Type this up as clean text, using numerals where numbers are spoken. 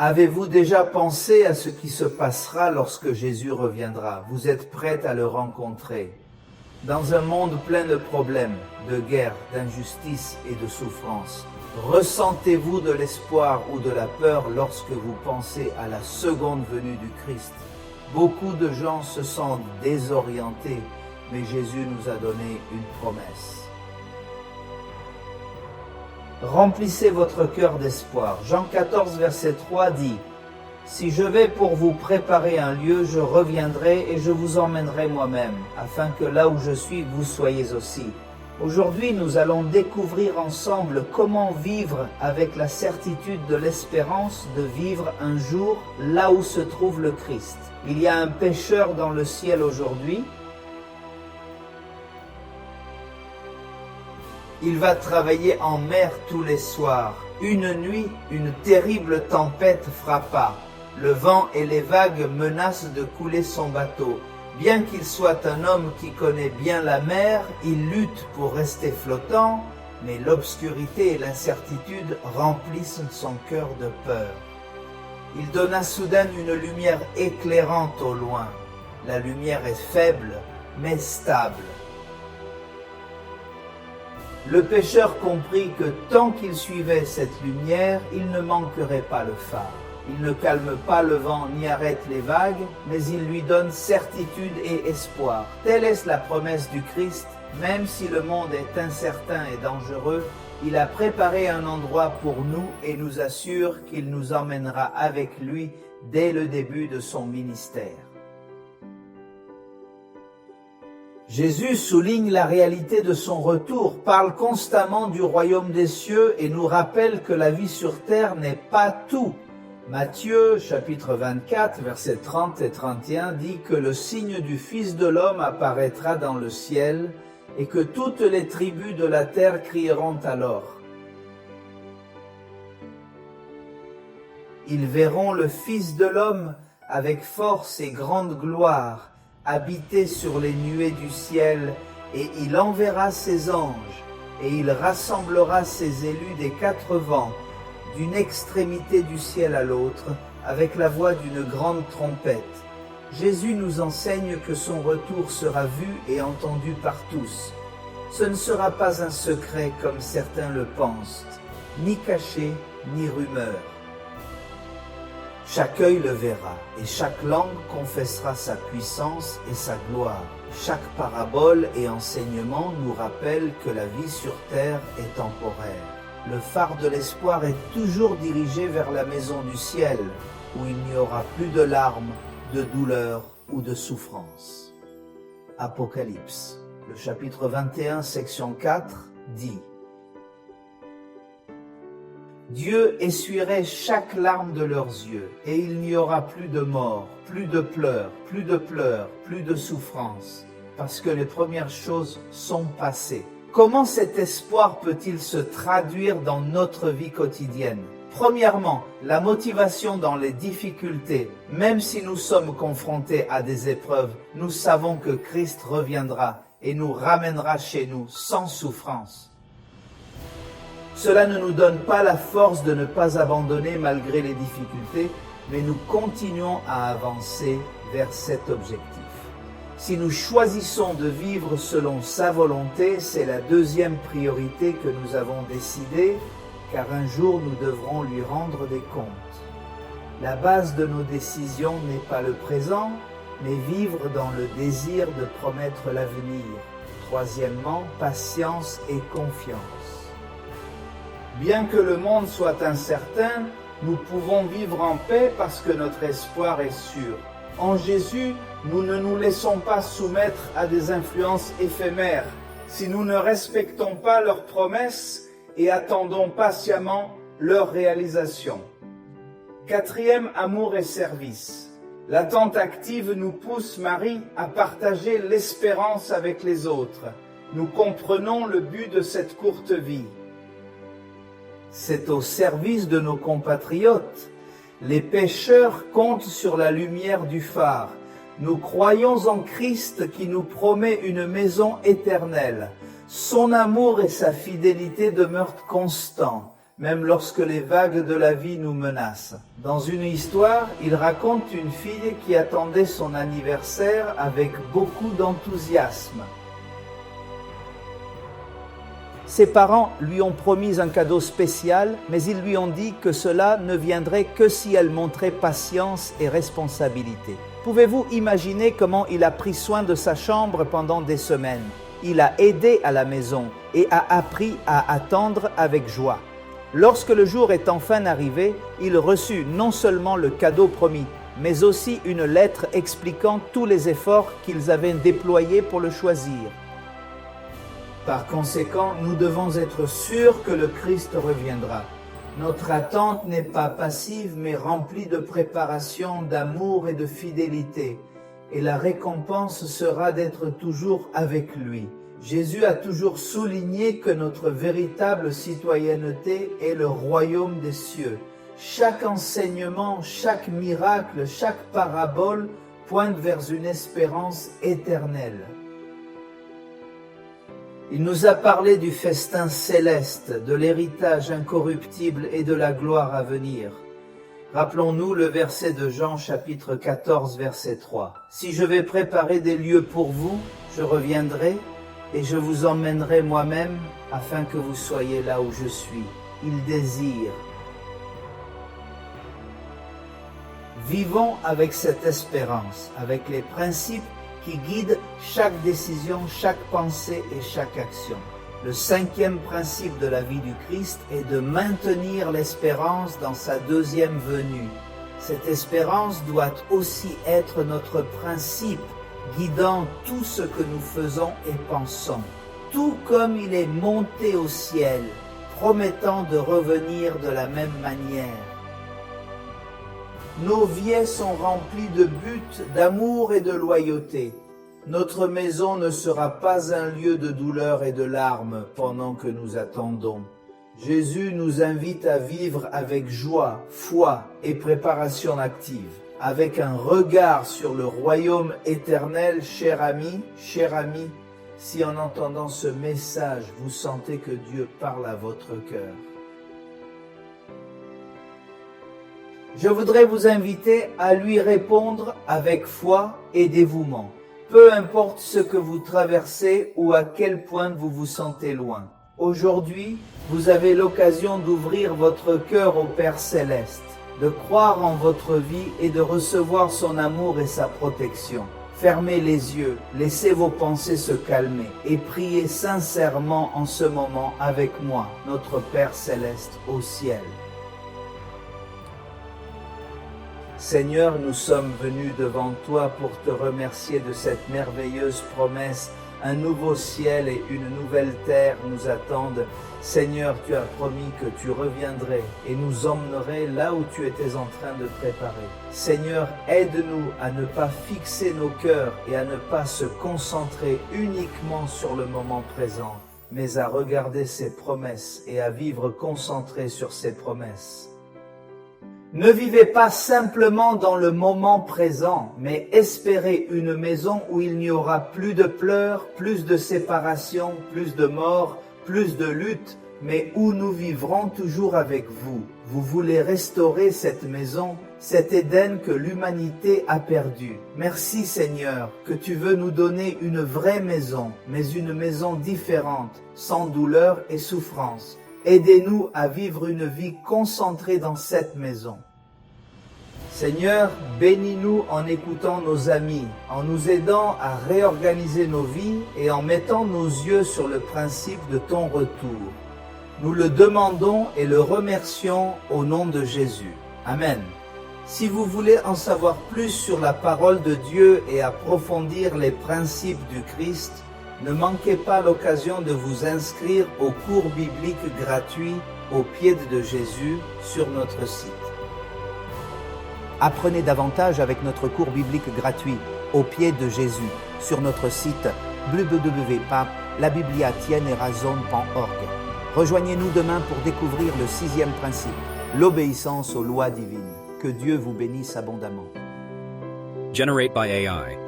Avez-vous déjà pensé à ce qui se passera lorsque Jésus reviendra? Vous êtes prête à le rencontrer. Dans un monde plein de problèmes, de guerres, d'injustices et de souffrances, ressentez-vous de l'espoir ou de la peur lorsque vous pensez à la seconde venue du Christ? Beaucoup de gens se sentent désorientés, mais Jésus nous a donné une promesse. Remplissez votre cœur d'espoir. Jean 14, verset 3 dit « Si je vais pour vous préparer un lieu, je reviendrai et je vous emmènerai moi-même, afin que là où je suis, vous soyez aussi. » Aujourd'hui, nous allons découvrir ensemble comment vivre avec la certitude de l'espérance de vivre un jour là où se trouve le Christ. Il y a un pêcheur dans le ciel aujourd'hui. Il va travailler en mer tous les soirs. Une nuit, une terrible tempête frappa. Le vent et les vagues menacent de couler son bateau. Bien qu'il soit un homme qui connaît bien la mer, il lutte pour rester flottant, mais l'obscurité et l'incertitude remplissent son cœur de peur. Il donna soudain une lumière éclairante au loin. La lumière est faible, mais stable. Le pêcheur comprit que tant qu'il suivait cette lumière, il ne manquerait pas le phare. Il ne calme pas le vent ni arrête les vagues, mais il lui donne certitude et espoir. Telle est la promesse du Christ. Même si le monde est incertain et dangereux, il a préparé un endroit pour nous et nous assure qu'il nous emmènera avec lui dès le début de son ministère. Jésus souligne la réalité de son retour, parle constamment du royaume des cieux et nous rappelle que la vie sur terre n'est pas tout. Matthieu, chapitre 24, versets 30 et 31 dit que le signe du Fils de l'homme apparaîtra dans le ciel et que toutes les tribus de la terre crieront alors. Ils verront le Fils de l'homme avec force et grande gloire, habiter sur les nuées du ciel, et il enverra ses anges, et il rassemblera ses élus des quatre vents, d'une extrémité du ciel à l'autre, avec la voix d'une grande trompette. Jésus nous enseigne que son retour sera vu et entendu par tous. Ce ne sera pas un secret comme certains le pensent, ni caché, ni rumeur. Chaque œil le verra, et chaque langue confessera sa puissance et sa gloire. Chaque parabole et enseignement nous rappelle que la vie sur terre est temporaire. Le phare de l'espoir est toujours dirigé vers la maison du ciel, où il n'y aura plus de larmes, de douleurs ou de souffrances. Apocalypse, le chapitre 21, section 4, dit « Dieu essuierait chaque larme de leurs yeux, et il n'y aura plus de mort, plus de pleurs, plus de souffrance, parce que les premières choses sont passées. » Comment cet espoir peut-il se traduire dans notre vie quotidienne? Premièrement, la motivation dans les difficultés. Même si nous sommes confrontés à des épreuves, nous savons que Christ reviendra et nous ramènera chez nous sans souffrance. Cela ne nous donne pas la force de ne pas abandonner malgré les difficultés, mais nous continuons à avancer vers cet objectif. Si nous choisissons de vivre selon sa volonté, c'est la deuxième priorité que nous avons décidée, car un jour nous devrons lui rendre des comptes. La base de nos décisions n'est pas le présent, mais vivre dans le désir de promettre l'avenir. Troisièmement, patience et confiance. Bien que le monde soit incertain, nous pouvons vivre en paix parce que notre espoir est sûr. En Jésus, nous ne nous laissons pas soumettre à des influences éphémères. Si nous ne respectons pas leurs promesses et attendons patiemment leur réalisation. Quatrième, amour et service. L'attente active nous pousse, Marie, à partager l'espérance avec les autres. Nous comprenons le but de cette courte vie. C'est au service de nos compatriotes. Les pécheurs comptent sur la lumière du phare. Nous croyons en Christ qui nous promet une maison éternelle. Son amour et sa fidélité demeurent constants. même lorsque les vagues de la vie nous menacent. Dans une histoire, il raconte une fille qui attendait son anniversaire avec beaucoup d'enthousiasme. Ses parents lui ont promis un cadeau spécial, mais ils lui ont dit que cela ne viendrait que si elle montrait patience et responsabilité. Pouvez-vous imaginer comment il a pris soin de sa chambre pendant des semaines? Il a aidé à la maison et a appris à attendre avec joie. Lorsque le jour est enfin arrivé, il reçut non seulement le cadeau promis, mais aussi une lettre expliquant tous les efforts qu'ils avaient déployés pour le choisir. Par conséquent, nous devons être sûrs que le Christ reviendra. Notre attente n'est pas passive, mais remplie de préparation, d'amour et de fidélité. Et la récompense sera d'être toujours avec lui. Jésus a toujours souligné que notre véritable citoyenneté est le royaume des cieux. Chaque enseignement, chaque miracle, chaque parabole pointe vers une espérance éternelle. Il nous a parlé du festin céleste, de l'héritage incorruptible et de la gloire à venir. Rappelons-nous le verset de Jean chapitre 14 verset 3. « Si je vais préparer des lieux pour vous, je reviendrai et je vous emmènerai moi-même afin que vous soyez là où je suis. » Il désire. Vivons avec cette espérance, avec les principes qui guide chaque décision, chaque pensée et chaque action. Le 5e principe de la vie du Christ est de maintenir l'espérance dans sa deuxième venue. Cette espérance doit aussi être notre principe, guidant tout ce que nous faisons et pensons. Tout comme il est monté au ciel, promettant de revenir de la même manière. Nos vies sont remplies de buts, d'amour et de loyauté. Notre maison ne sera pas un lieu de douleur et de larmes pendant que nous attendons. Jésus nous invite à vivre avec joie, foi et préparation active, avec un regard sur le royaume éternel, cher ami, si en entendant ce message, vous sentez que Dieu parle à votre cœur. Je voudrais vous inviter à lui répondre avec foi et dévouement. Peu importe ce que vous traversez ou à quel point vous vous sentez loin. Aujourd'hui, vous avez l'occasion d'ouvrir votre cœur au Père Céleste, de croire en votre vie et de recevoir son amour et sa protection. Fermez les yeux, laissez vos pensées se calmer et priez sincèrement en ce moment avec moi, notre Père Céleste au ciel. Seigneur, nous sommes venus devant toi pour te remercier de cette merveilleuse promesse. Un nouveau ciel et une nouvelle terre nous attendent. Seigneur, tu as promis que tu reviendrais et nous emmènerais là où tu étais en train de préparer. Seigneur, aide-nous à ne pas fixer nos cœurs et à ne pas se concentrer uniquement sur le moment présent, mais à regarder ces promesses et à vivre concentrés sur ces promesses. Ne vivez pas simplement dans le moment présent, mais espérez une maison où il n'y aura plus de pleurs, plus de séparation, plus de mort, plus de lutte, mais où nous vivrons toujours avec vous. Vous voulez restaurer cette maison, cet Éden que l'humanité a perdu. Merci Seigneur, que tu veux nous donner une vraie maison, mais une maison différente, sans douleur et souffrance. Aidez-nous à vivre une vie concentrée dans cette maison. Seigneur, bénis-nous en écoutant nos amis, en nous aidant à réorganiser nos vies et en mettant nos yeux sur le principe de ton retour. Nous le demandons et le remercions au nom de Jésus. Amen. Si vous voulez en savoir plus sur la parole de Dieu et approfondir les principes du Christ, ne manquez pas l'occasion de vous inscrire au cours biblique gratuit au pied de Jésus sur notre site. Apprenez davantage avec notre cours biblique gratuit au pied de Jésus sur notre site www.labibliatienerazon.org. Rejoignez-nous demain pour découvrir le 6e principe, l'obéissance aux lois divines. Que Dieu vous bénisse abondamment. Generate by AI.